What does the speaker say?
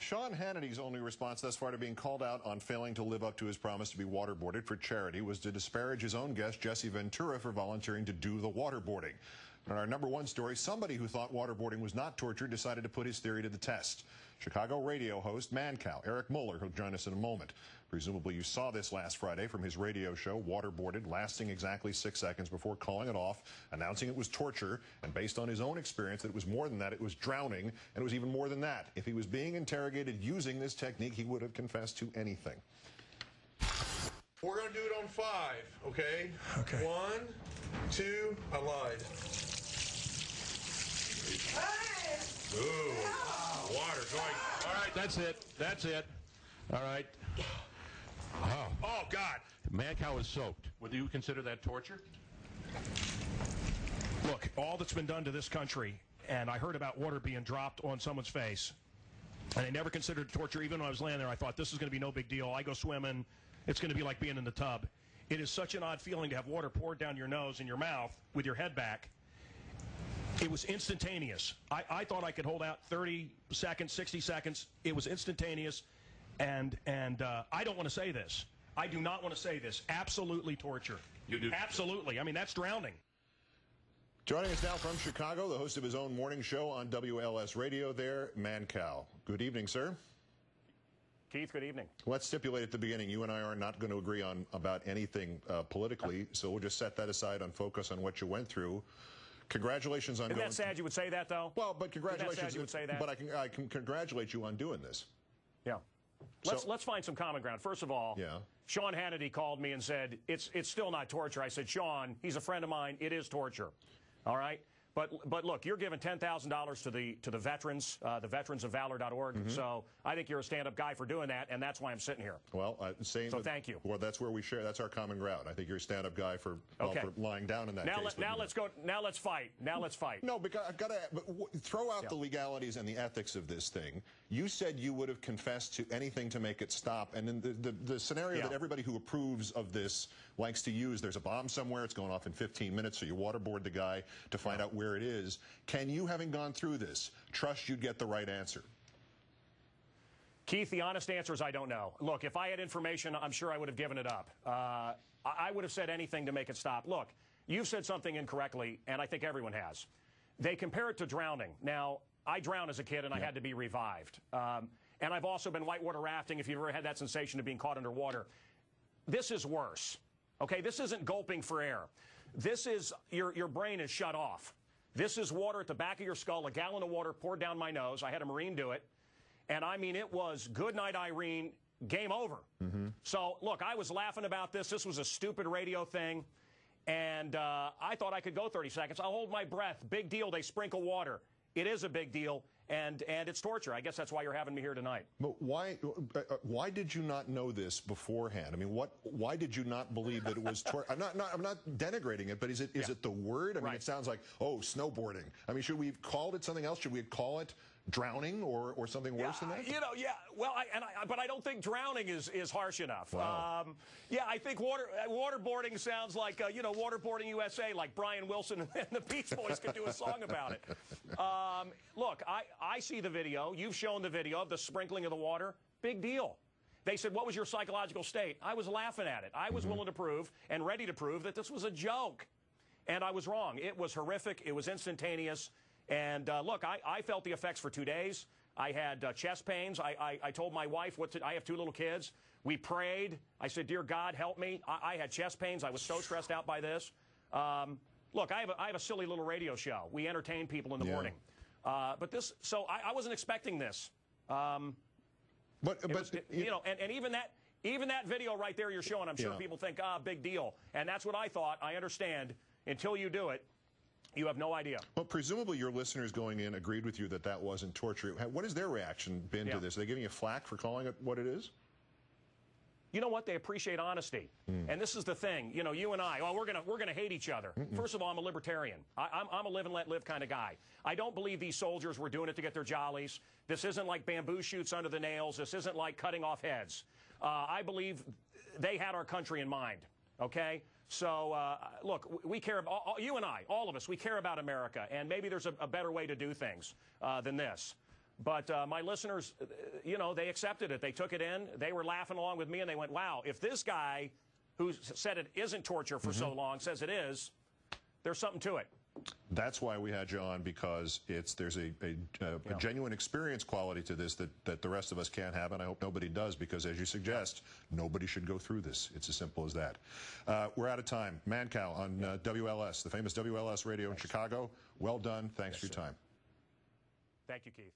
Sean Hannity's only response thus far to being called out on failing to live up to his promise to be waterboarded for charity was to disparage his own guest, Jesse Ventura, for volunteering to do the waterboarding. In our #1 story, somebody who thought waterboarding was not torture decided to put his theory to the test. Chicago radio host Mancow, Erich Muller, who'll join us in a moment. Presumably you saw this last Friday from his radio show, Waterboarded, lasting exactly 6 seconds before calling it off, announcing it was torture, and based on his own experience that it was more than that, it was drowning, and it was even more than that. If he was being interrogated using this technique, he would have confessed to anything. We're going to do it on 5, okay? Okay. 1, 2, I lied. Ooh, water going. All right, that's it. That's it. All right. Oh, God. Mancow is soaked. Would you consider that torture? Look, all that's been done to this country, and I heard about water being dropped on someone's face, and I never considered torture. Even when I was laying there, I thought this is going to be no big deal. I go swimming. It's going to be like being in the tub. It is such an odd feeling to have water poured down your nose and your mouth with your head back. It was instantaneous. I thought I could hold out 30 seconds, 60 seconds. It was instantaneous, and I don't want to say this. I do not want to say this. Absolutely torture. You do? Absolutely. I mean, that's drowning. Joining us now from Chicago, the host of his own morning show on WLS Radio there, Mancow. Good evening, sir. Keith, good evening. Let's stipulate at the beginning, you and I are not going to agree on about anything politically, so we'll just set that aside and focus on what you went through. Congratulations on Isn't going... that sad you would say that, though? Well, but congratulations. Isn't that sad you would say that? But I can congratulate you on doing this. Yeah. Let's find some common ground. First of all, yeah. Sean Hannity called me and said, it's still not torture. I said, Sean, he's a friend of mine. It is torture. All right? But look, you're giving $10,000 to the veterans, the veteransofvalor.org. So I think you're a stand-up guy for doing that, and that's why I'm sitting here. Well, so thank you. Well, that's where we share. That's our common ground. I think you're a stand-up guy for lying down in that case. Now let's go. Now let's fight. Now let's fight. No, because I've got to throw out the legalities and the ethics of this thing. You said you would have confessed to anything to make it stop, and then the scenario that everybody who approves of this likes to use, there's a bomb somewhere, it's going off in 15 minutes, so you waterboard the guy to find out where it is. Can you, having gone through this, trust you'd get the right answer? Keith, the honest answer is I don't know. Look, if I had information, I'm sure I would have given it up. I would have said anything to make it stop. Look, you've said something incorrectly, and I think everyone has. They compare it to drowning. Now, I drowned as a kid, and I had to be revived. And I've also been whitewater rafting, if you've ever had that sensation of being caught underwater. This is worse. Okay, this isn't gulping for air. This is, your brain is shut off. This is water at the back of your skull, a gallon of water poured down my nose. I had a Marine do it. And I mean, it was good night, Irene, game over. So, look, I was laughing about this. This was a stupid radio thing. And I thought I could go 30 seconds. I'll hold my breath. Big deal. They sprinkle water. It is a big deal, and it's torture. I guess that's why you're having me here tonight. But why did you not know this beforehand? I mean, why did you not believe that it was torture? I'm not denigrating it, but is it the word? I mean, it sounds like, oh, snowboarding. I mean, should we have called it something else? Should we call it drowning or something worse than that? You know, well, but I don't think drowning is harsh enough. Wow. I think waterboarding sounds like, Waterboarding USA, like Brian Wilson and the Beach Boys could do a song about it. Look, I see the video. You've shown the video of the sprinkling of the water. Big deal. They said, what was your psychological state? I was laughing at it. I was willing to prove and ready to prove that this was a joke. And I was wrong. It was horrific. It was instantaneous. And look, I felt the effects for 2 days. I had chest pains. I told my wife I have 2 little kids. We prayed. I said, dear God, help me. I had chest pains. I was so stressed out by this. Look, I have a silly little radio show. We entertain people in the morning. But this, so I wasn't expecting this. And even that video right there you're showing, I'm sure people think, big deal. And that's what I thought. I understand. Until you do it, you have no idea. Well, presumably your listeners going in agreed with you that that wasn't torture. What has their reaction been to this? Are they giving you flack for calling it what it is? You know what? They appreciate honesty. And this is the thing. You know, you and I, well, we're gonna hate each other. First of all, I'm a libertarian. I'm a live and let live kind of guy. I don't believe these soldiers were doing it to get their jollies. This isn't like bamboo shoots under the nails. This isn't like cutting off heads. I believe they had our country in mind, okay? So, look, we care about, you and I, all of us, we care about America, and maybe there's a better way to do things than this. But my listeners, you know, they accepted it. They took it in. They were laughing along with me, and they went, wow, if this guy who said it isn't torture for so long says it is, there's something to it. That's why we had you on, because there's a genuine experience quality to this that the rest of us can't have, and I hope nobody does, because as you suggest, nobody should go through this. It's as simple as that. We're out of time. Mancow on WLS, the famous WLS radio in Chicago. Well done. Thanks for your time. Thank you, Keith.